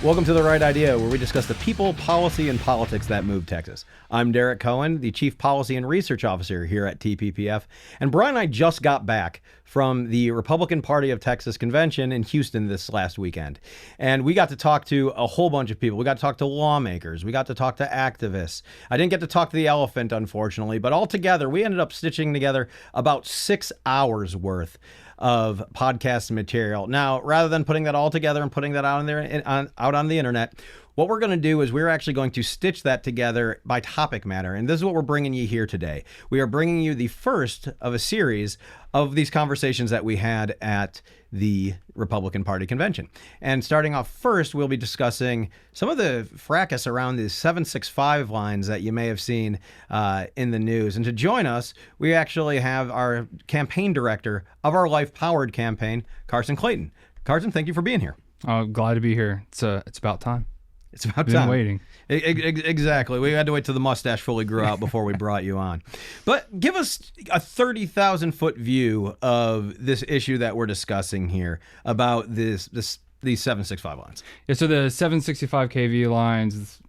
Welcome to The Right Idea, where we discuss the people, policy, and politics that move Texas. I'm Derek Cohen, the Chief Policy and Research Officer here at TPPF, and Brian and I just got back from the Republican Party of Texas convention in Houston this last weekend. And we got to talk to a whole bunch of people. We got to talk to lawmakers. We got to talk to activists. I didn't get to talk to the elephant, unfortunately, but altogether, we ended up stitching together about 6 hours worth of podcast material. Now, rather than putting that all together and putting that out on the internet, what we're going to do is we're actually going to stitch that together by topic matter. And this is what we're bringing you here today. We are bringing you the first of a series of these conversations that we had at the Republican Party convention. And starting off first, we'll be discussing some of the fracas around the 765 lines that you may have seen in the news. And to join us, we actually have our campaign director of our Life Powered campaign, Carson Clayton. Carson, thank you for being here. Oh, glad to be here. It's about time. It's about Been time. Waiting. Exactly. We had to wait till the mustache fully grew out before we brought you on. But give us a 30,000-foot view of this issue that we're discussing here about these 765 lines. Yeah, so the 765 kV lines,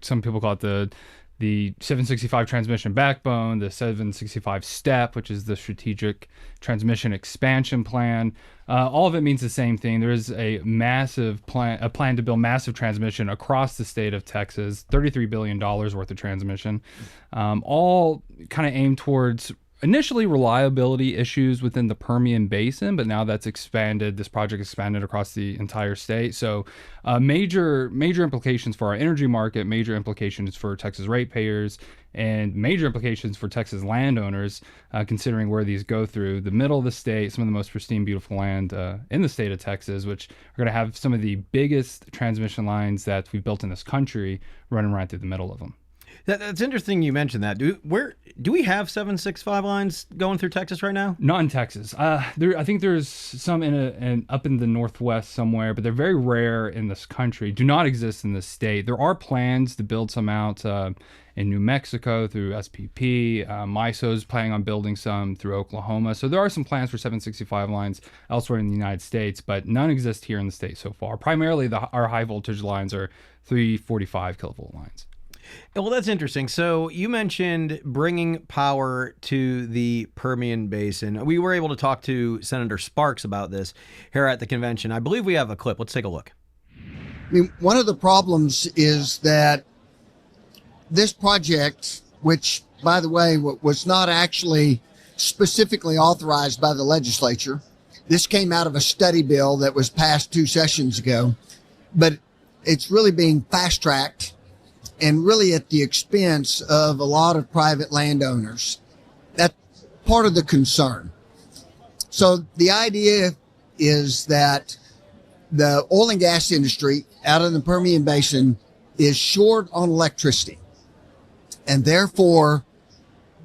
some people call it the 765 transmission backbone, the 765 step, which is the strategic transmission expansion plan. All of it means the same thing. There is a plan to build massive transmission across the state of Texas, $33 billion worth of transmission, all kind of aimed towards initially reliability issues within the Permian Basin, but now that's expanded. This project expanded across the entire state. So major implications for our energy market, major implications for Texas ratepayers, and major implications for Texas landowners, considering where these go through the middle of the state, some of the most pristine, beautiful land in the state of Texas, which are going to have some of the biggest transmission lines that we've built in this country running right through the middle of them. That's interesting you mentioned that. Do we have 765 lines going through Texas right now? Not in Texas. I think there's some up in the Northwest somewhere, but they're very rare in this country. Do not exist in this state. There are plans to build some out in New Mexico through SPP. MISO's planning on building some through Oklahoma. So there are some plans for 765 lines elsewhere in the United States, but none exist here in the state so far. Primarily, our high voltage lines are 345 kilovolt lines. Well, that's interesting. So you mentioned bringing power to the Permian Basin. We were able to talk to Senator Sparks about this here at the convention. I believe we have a clip. Let's take a look. I mean, one of the problems is that this project, which, by the way, was not actually specifically authorized by the legislature. This came out of a study bill that was passed 2 sessions ago, but it's really being fast-tracked and really at the expense of a lot of private landowners. That's part of the concern. So the idea is that the oil and gas industry out in the Permian Basin is short on electricity. And therefore,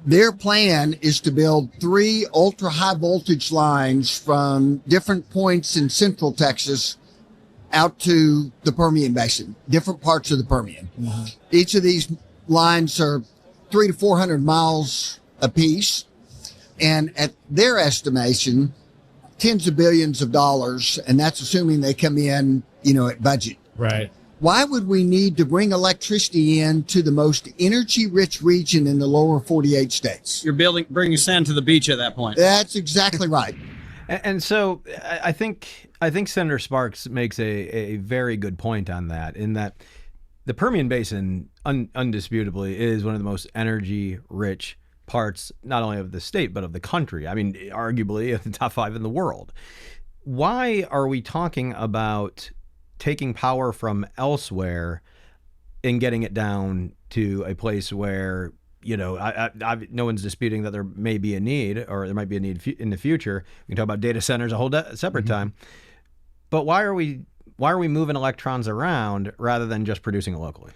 their plan is to build 3 ultra high voltage lines from different points in central Texas out to the Permian Basin, different parts of the Permian. Mm-hmm. Each of these lines are 300 to 400 miles apiece. And at their estimation, tens of billions of dollars. And that's assuming they come in, at budget. Right. Why would we need to bring electricity in to the most energy rich region in the lower 48 states? You're bringing sand to the beach at that point. That's exactly right. And so I think Senator Sparks makes a very good point on that, in that the Permian Basin undisputably is one of the most energy rich parts, not only of the state, but of the country. I mean, arguably the top 5 in the world. Why are we talking about taking power from elsewhere and getting it down to a place where, no one's disputing that there may be a need, or there might be a need in the future. We can talk about data centers a whole separate time. But why are we moving electrons around rather than just producing it locally?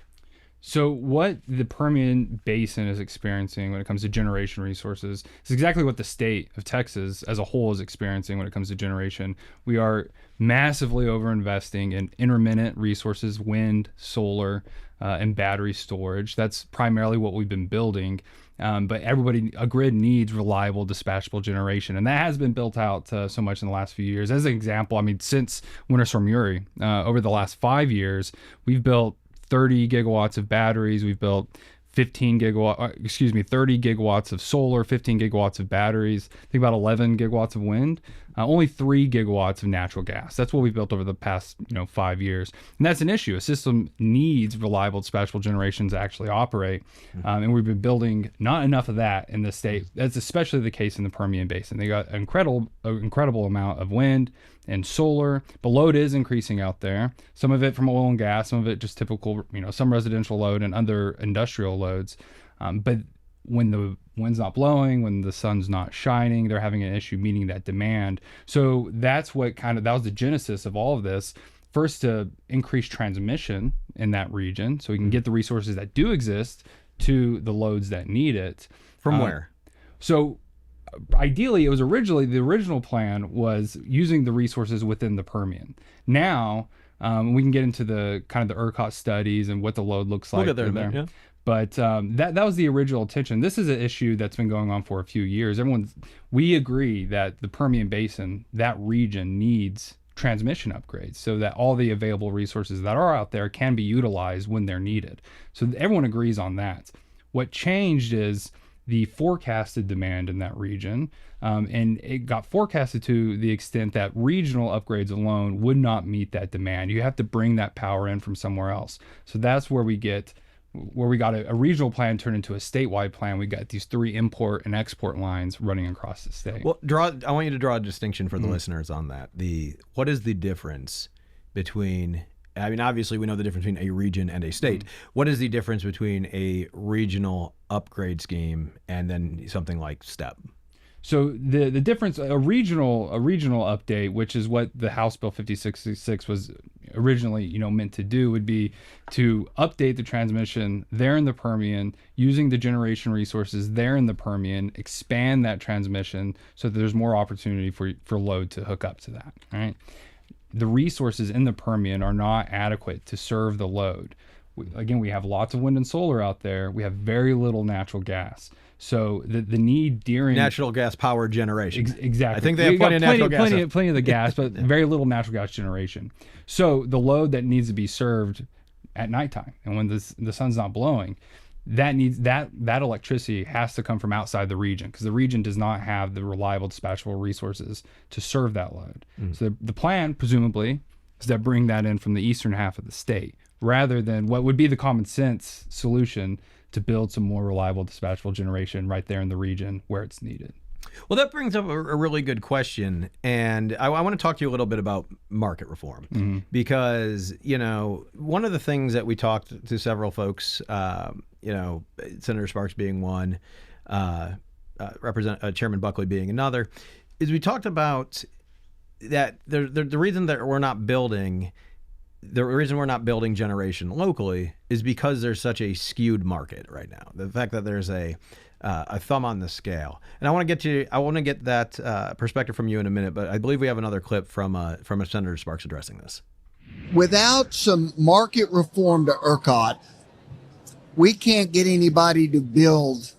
So what the Permian Basin is experiencing when it comes to generation resources is exactly what the state of Texas as a whole is experiencing when it comes to generation. We are massively overinvesting in intermittent resources, wind, solar, and battery storage. That's primarily what we've been building. But a grid needs reliable, dispatchable generation, and that has been built out so much in the last few years. As an example, I mean, since Winter Storm Uri, over the last 5 years, we've built 30 gigawatts of batteries. We've built 30 gigawatts of solar, 15 gigawatts of batteries, I think about 11 gigawatts of wind, only 3 gigawatts of natural gas. That's what we've built over the past 5 years. And that's an issue. A system needs reliable, dispatchable generation to actually operate. And we've been building not enough of that in the state. That's especially the case in the Permian Basin. They got an incredible amount of wind and solar, but load is increasing out there. Some of it from oil and gas, some of it just typical, some residential load and other industrial loads. But when the wind's not blowing, when the sun's not shining, they're having an issue meeting that demand. So that was the genesis of all of this. First, to increase transmission in that region so we can get the resources that do exist to the loads that need it. From where? So ideally, the original plan was using the resources within the Permian. Now, we can get into the kind of the ERCOT studies and what the load looks like. We'll get there. Yeah. But that was the original intention. This is an issue that's been going on for a few years. We agree that the Permian Basin, that region, needs transmission upgrades so that all the available resources that are out there can be utilized when they're needed. So everyone agrees on that. What changed is the forecasted demand in that region, and it got forecasted to the extent that regional upgrades alone would not meet that demand. You have to bring that power in from somewhere else. So that's where we got a regional plan turned into a statewide plan. We got these 3 import and export lines running across the state. Well, I want you to draw a distinction for the listeners on that. What is the difference between, I mean, obviously we know the difference between a region and a state. What is the difference between a regional upgrade scheme and then something like STEP? So the difference, a regional update, which is what the House Bill 5066 was originally meant to do, would be to update the transmission there in the Permian using the generation resources there in the Permian, expand that transmission so that there's more opportunity for load to hook up to that. Right? The resources in the Permian are not adequate to serve the load. We have lots of wind and solar out there. We have very little natural gas. So the need during natural gas power generation. Exactly. I think they have plenty of natural gas. Plenty of the gas, but very little natural gas generation. So the load that needs to be served at nighttime and when the sun's not blowing, that electricity has to come from outside the region because the region does not have the reliable dispatchable resources to serve that load. So the plan presumably is to bring that in from the eastern half of the state rather than what would be the common sense solution to build some more reliable dispatchable generation right there in the region where it's needed. Well, that brings up a really good question. And I want to talk to you a little bit about market reform because, one of the things that we talked to several folks, Senator Sparks being one, Chairman Buckley being another, is we talked about that the reason that we're not building generation locally is because there's such a skewed market right now. The fact that there's a thumb on the scale, and I want to get that perspective from you in a minute. But I believe we have another clip from Senator Sparks addressing this. Without some market reform to ERCOT, we can't get anybody to build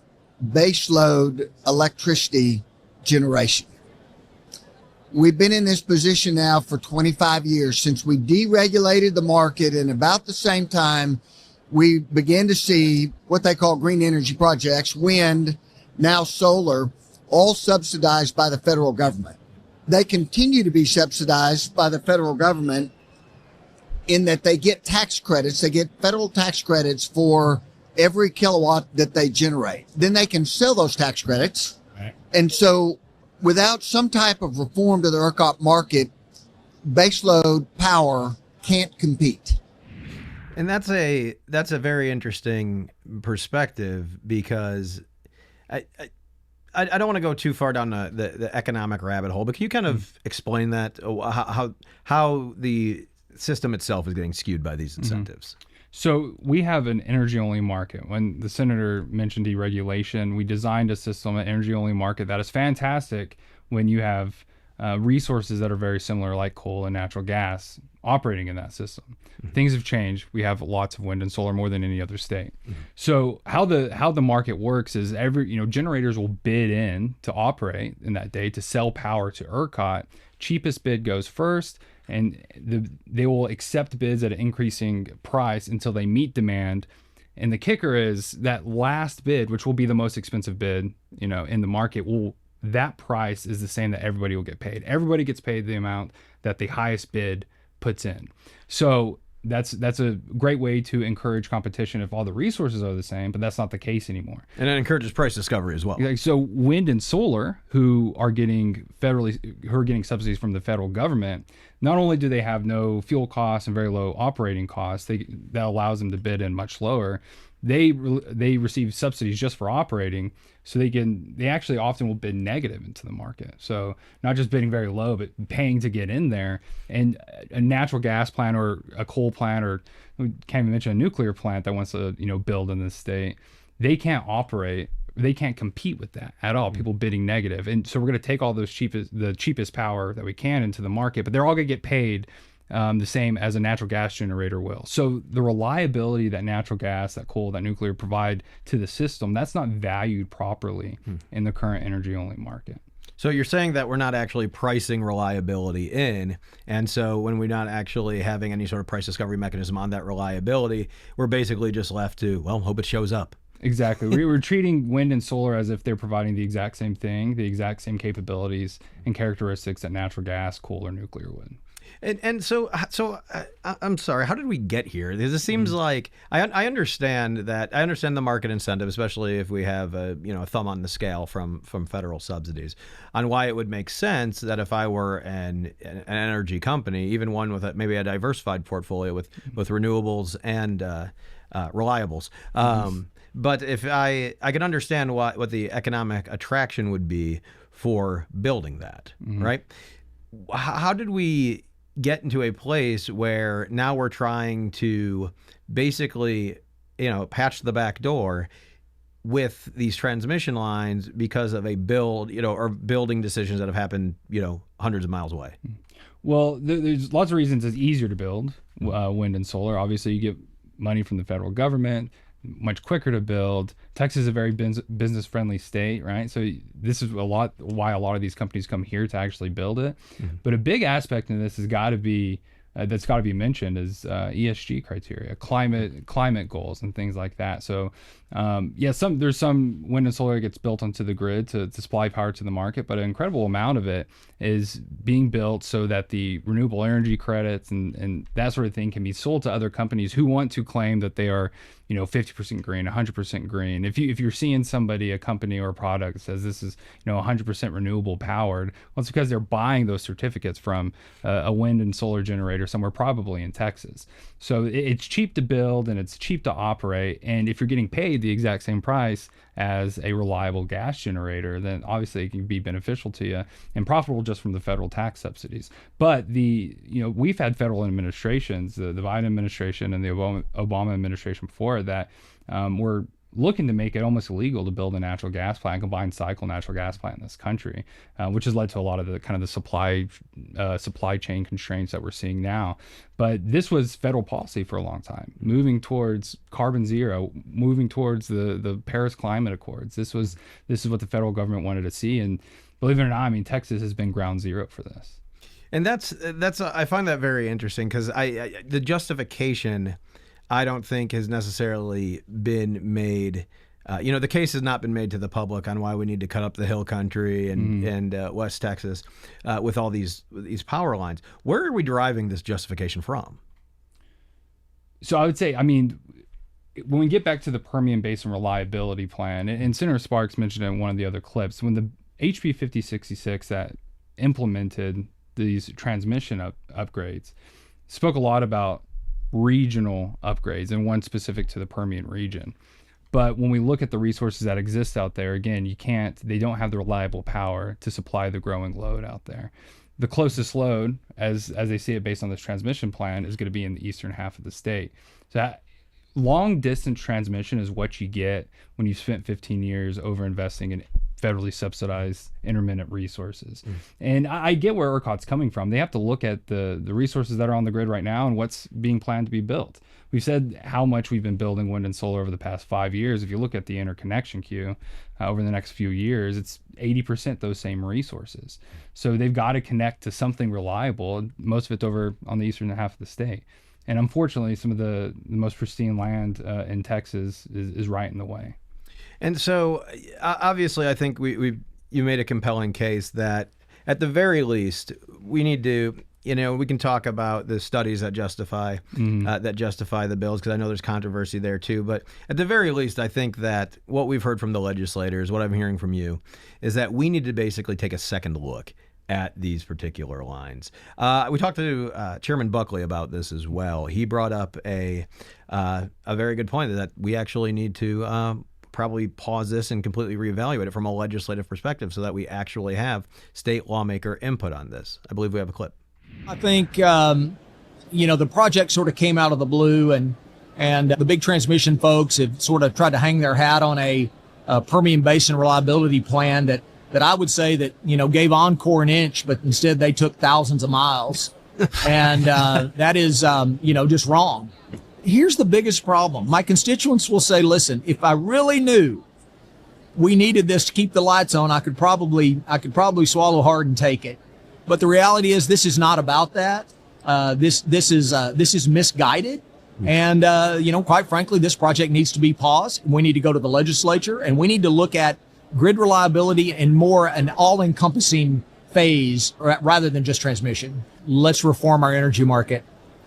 baseload electricity generation. We've been in this position now for 25 years since we deregulated the market, and about the same time we began to see what they call green energy projects, wind, now solar, all subsidized by the federal government. They continue to be subsidized by the federal government in that they get tax credits. They get federal tax credits for every kilowatt that they generate. Then they can sell those tax credits. Right. And so without some type of reform to the ERCOT market, baseload power can't compete. And that's a very interesting perspective because I don't want to go too far down the economic rabbit hole, but can you kind of explain that how the system itself is getting skewed by these incentives? So we have an energy-only market. When the senator mentioned deregulation, we designed a system, an energy-only market that is fantastic when you have resources that are very similar, like coal and natural gas, operating in that system. Things have changed. We have lots of wind and solar, more than any other state. So how the market works is generators will bid in to operate in that day to sell power to ERCOT. Cheapest bid goes first, and they will accept bids at an increasing price until they meet demand. And the kicker is that last bid, which will be the most expensive bid, in the market, that price is the same that everybody will get paid. Everybody gets paid the amount that the highest bid puts in. So that's a great way to encourage competition if all the resources are the same, but that's not the case anymore. And it encourages price discovery as well. So wind and solar, who are getting subsidies from the federal government, not only do they have no fuel costs and very low operating costs, that allows them to bid in much lower. They receive subsidies just for operating, so they actually often will bid negative into the market. So not just bidding very low, but paying to get in there. And a natural gas plant or a coal plant, or we can't even mention a nuclear plant that wants to build in this state, they can't operate. They can't compete with that at all. People bidding negative. And so we're going to take all the cheapest power that we can into the market, but they're all going to get paid the same as a natural gas generator will. So the reliability that natural gas, that coal, that nuclear provide to the system, that's not valued properly in the current energy-only market. So you're saying that we're not actually pricing reliability in, and so when we're not actually having any sort of price discovery mechanism on that reliability, we're basically just left to, hope it shows up. Exactly. We were treating wind and solar as if they're providing the exact same thing, the exact same capabilities and characteristics that natural gas, coal, or nuclear would. And so I'm sorry, how did we get here? Because it seems like I understand the market incentive, especially if we have a thumb on the scale from federal subsidies, on why it would make sense that if I were an energy company, even one with maybe a diversified portfolio with renewables and reliables, but if I can understand what the economic attraction would be for building that, right? How did we get into a place where now we're trying to basically, patch the back door with these transmission lines because of a or building decisions that have happened, hundreds of miles away? Well, there's lots of reasons it's easier to build wind and solar. Obviously, you get money from the federal government, much quicker to build. Texas is a very business-friendly state, right? So this is why a lot of these companies come here to actually build it. But a big aspect in this has got to be that's got to be mentioned is ESG criteria, climate goals, and things like that. So there's some wind and solar that gets built onto the grid to supply power to the market, but an incredible amount of it is being built so that the renewable energy credits and that sort of thing can be sold to other companies who want to claim that they are 50% green, 100% green. If you're seeing a company or a product that says this is 100% renewable powered, well, it's because they're buying those certificates from a wind and solar generator somewhere, probably in Texas. So it's cheap to build and it's cheap to operate. And if you're getting paid the exact same price as a reliable gas generator, then obviously it can be beneficial to you and profitable just from the federal tax subsidies. But we've had federal administrations, the Biden administration and the Obama administration before that, were looking to make it almost illegal to build a natural gas plant, combined cycle natural gas plant in this country, which has led to a lot of the kind of the supply chain constraints that we're seeing now. But this was federal policy for a long time, moving towards carbon zero, moving towards the Paris Climate Accords. This is what the federal government wanted to see, and believe it or not, Texas has been ground zero for this. And that's I find that very interesting because the justification, I don't think, has necessarily been made. The case has not been made to the public on why we need to cut up the hill country and West Texas with all these power lines. Where are we deriving this justification from? So I would say, when we get back to the Permian Basin reliability plan, and Senator Sparks mentioned it in one of the other clips, when the HB 5066 that implemented these transmission upgrades spoke a lot about regional upgrades, and one specific to the Permian region. But when we look at the resources that exist out there, again, they don't have the reliable power to supply the growing load out there. The closest load, as they see it based on this transmission plan, is going to be in the eastern half of the state. So that long distance transmission is what you get when you've spent 15 years over investing in federally subsidized intermittent resources. And I get where ERCOT's coming from. They have to look at the resources that are on the grid right now and what's being planned to be built. We've said how much we've been building wind and solar over the past 5 years. If you look at the interconnection queue over the next few years, it's 80% those same resources. So they've got to connect to something reliable, most of it's over on the eastern half of the state. And unfortunately, some of the most pristine land in Texas is right in the way. And so, obviously, I think you made a compelling case that, at the very least, we need to, we can talk about the studies that justify the bills, because I know there's controversy there too. But at the very least, I think that what we've heard from the legislators, what I'm hearing from you, is that we need to basically take a second look at these particular lines. We talked to Chairman Buckley about this as well. He brought up a very good point that we actually need to probably pause this and completely reevaluate it from a legislative perspective so that we actually have state lawmaker input on this. I believe we have a clip. I think, the project sort of came out of the blue, and the big transmission folks have sort of tried to hang their hat on a Permian Basin reliability plan that I would say that, gave Encore an inch, but instead they took thousands of miles. And that is, just wrong. Here's the biggest problem. My constituents will say, listen, if I really knew we needed this to keep the lights on, I could probably swallow hard and take it. But the reality is this is not about that. This is misguided. And, quite frankly, this project needs to be paused. We need to go to the legislature, and we need to look at grid reliability in more an all-encompassing phase rather than just transmission. Let's reform our energy market,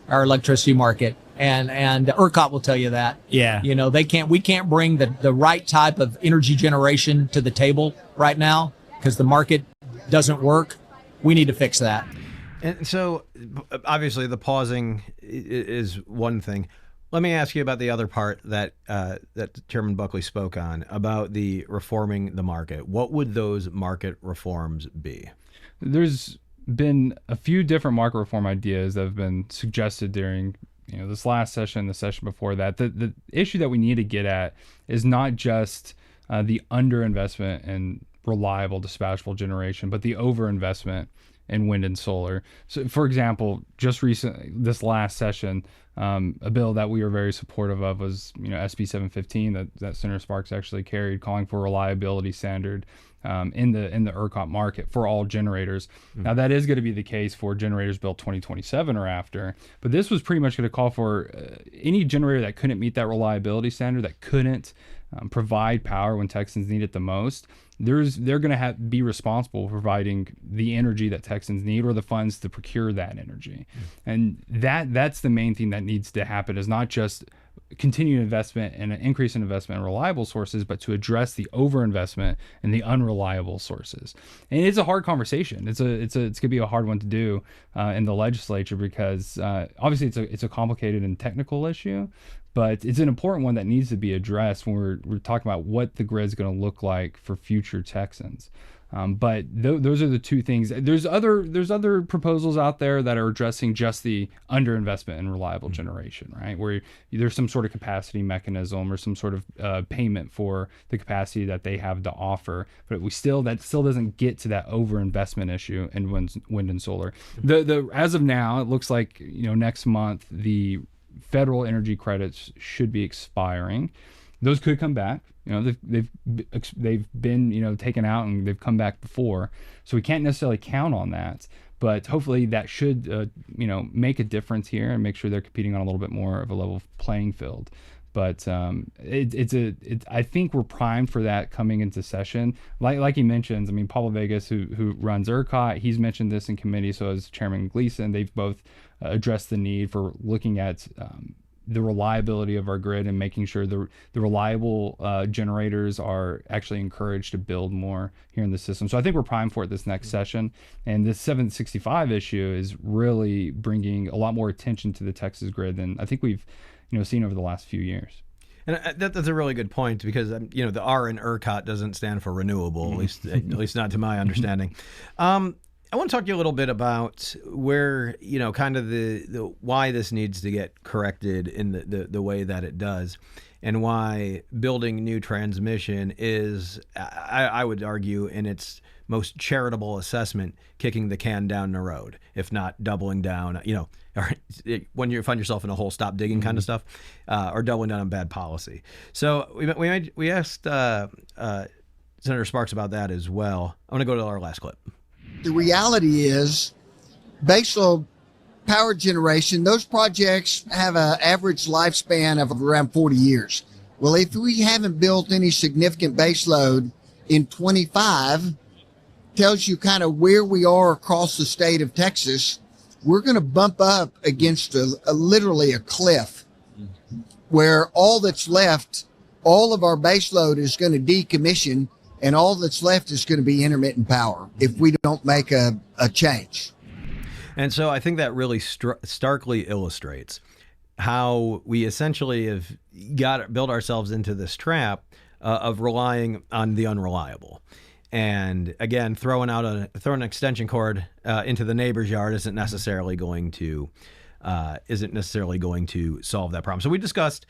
our electricity market. And ERCOT will tell you that. Yeah. We can't bring the right type of energy generation to the table right now because the market doesn't work. We need to fix that. And so, obviously, the pausing is one thing. Let me ask you about the other part that Chairman Buckley spoke on, about the reforming the market. What would those market reforms be? There's been a few different market reform ideas that have been suggested during this last session, the session before that. The issue that we need to get at is not just the underinvestment in reliable dispatchable generation, but the overinvestment in wind and solar. So, for example, just recently, this last session, a bill that we were very supportive of was, SB 715 that Senator Sparks actually carried, calling for a reliability standard in the ERCOT market for all generators. Now, that is going to be the case for generators built 2027 or after, but this was pretty much going to call for any generator that couldn't meet that reliability standard, that couldn't provide power when Texans need it the most. They're going to be responsible for providing the energy that Texans need, or the funds to procure that energy. And that's the main thing that needs to happen, is not just continued investment and an increase in investment in reliable sources, but to address the overinvestment in the unreliable sources. And it's a hard conversation. It's going to be a hard one to do in the legislature, because obviously it's a complicated and technical issue, but it's an important one that needs to be addressed when we're talking about what the grid's going to look like for future Texans. But those are the two things. There's other proposals out there that are addressing just the underinvestment in reliable generation, right? Where there's some sort of capacity mechanism or some sort of payment for the capacity that they have to offer. But that still doesn't get to that overinvestment issue in wind and solar. As of now, it looks like next month the federal energy credits should be expiring. Those could come back. They've been taken out, and they've come back before, so we can't necessarily count on that. But hopefully that should make a difference here and make sure they're competing on a little bit more of a level playing field. But I think we're primed for that coming into session. Like he mentions, Paul Vegas, who runs ERCOT, he's mentioned this in committee. So has Chairman Gleason. They've both addressed the need for looking at the reliability of our grid and making sure the reliable generators are actually encouraged to build more here in the system. So I think we're primed for it this next session. And this 765 issue is really bringing a lot more attention to the Texas grid than I think we've seen over the last few years. And that's a really good point, because the R in ERCOT doesn't stand for renewable, at least not to my understanding. I want to talk to you a little bit about where, kind of the why this needs to get corrected in the way that it does, and why building new transmission is, I would argue, in its most charitable assessment, kicking the can down the road, if not doubling down, or when you find yourself in a hole, stop digging kind of stuff, or doubling down on bad policy. So we asked Senator Sparks about that as well. I want to go to our last clip. The reality is baseload power generation, those projects have an average lifespan of around 40 years. Well, if we haven't built any significant baseload in 25, tells you kind of where we are across the state of Texas. We're going to bump up against literally a cliff where all that's left, all of our baseload is going to decommission, and all that's left is going to be intermittent power if we don't make a change. And so I think that really starkly illustrates how we essentially have built ourselves into this trap of relying on the unreliable. And again, throwing an extension cord into the neighbor's yard isn't necessarily going to solve that problem. So we discussed,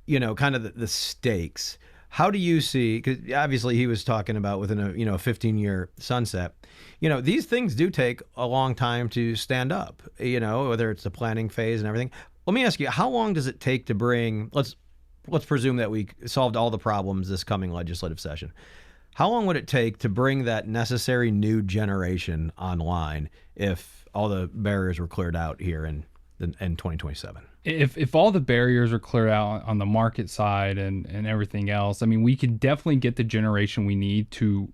kind of the stakes. How do you see? Because obviously he was talking about within a 15-year sunset. These things do take a long time to stand up. Whether it's the planning phase and everything. Let me ask you, how long does it take to bring? Let's presume that we solved all the problems this coming legislative session. How long would it take to bring that necessary new generation online if all the barriers were cleared out here in 2027? If all the barriers are cleared out on the market side and everything else, I mean, we could definitely get the generation we need to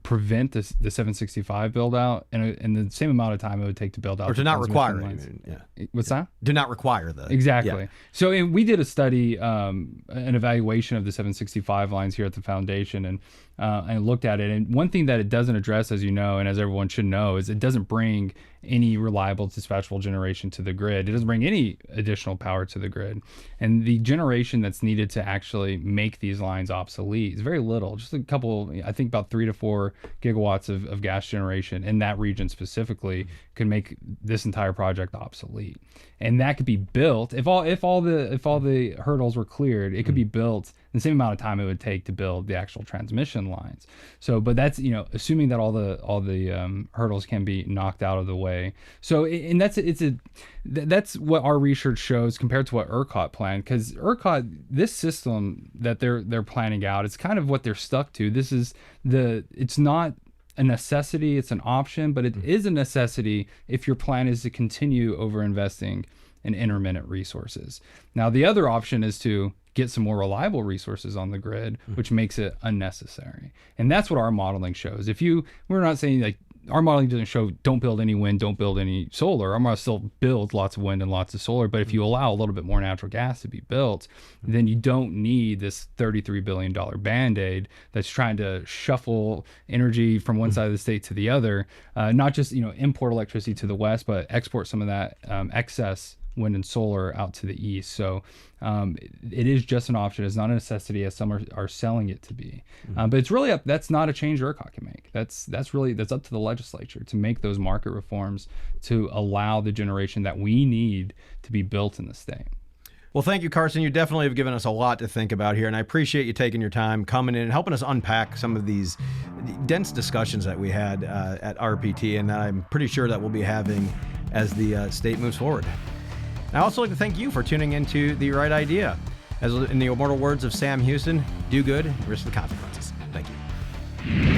prevent the 765 build out in the same amount of time it would take to build out. Or to not require it. What's that? Do not require the. Exactly. Yeah. So we did a study, an evaluation of the 765 lines here at the foundation, and looked at it. And one thing that it doesn't address, as you know, and as everyone should know, is it doesn't bring any reliable dispatchable generation to the grid. It doesn't bring any additional power to the grid. And the generation that's needed to actually make these lines obsolete is very little, just a couple, I think about 3 to 4 gigawatts of gas generation in that region specifically could make this entire project obsolete. And that could be built if all the hurdles were cleared, it could be built in the same amount of time it would take to build the actual transmission lines. So, but that's, assuming that all the hurdles can be knocked out of the way. So, and that's what our research shows compared to what ERCOT planned, because ERCOT, this system that they're planning out, it's kind of what they're stuck to. It's not a necessity, it's an option, but it is a necessity if your plan is to continue over investing in intermittent resources. Now, the other option is to get some more reliable resources on the grid, which makes it unnecessary. And that's what our modeling shows. We're not saying like, our modeling doesn't show don't build any wind, don't build any solar. I'm going to still build lots of wind and lots of solar. But if you allow a little bit more natural gas to be built, then you don't need this $33 billion Band-Aid that's trying to shuffle energy from one side of the state to the other. Not just, import electricity to the west, but export some of that excess wind and solar out to the east. So it is just an option. It's not a necessity as some are selling it to be. But it's really that's not a change ERCOT can make. That's up to the legislature to make those market reforms to allow the generation that we need to be built in the state. Well, thank you, Carson. You definitely have given us a lot to think about here, and I appreciate you taking your time coming in and helping us unpack some of these dense discussions that we had at RPT, and that I'm pretty sure that we'll be having as the state moves forward. I also like to thank you for tuning into The Right Idea. As in the immortal words of Sam Houston, do good, risk the consequences. Thank you.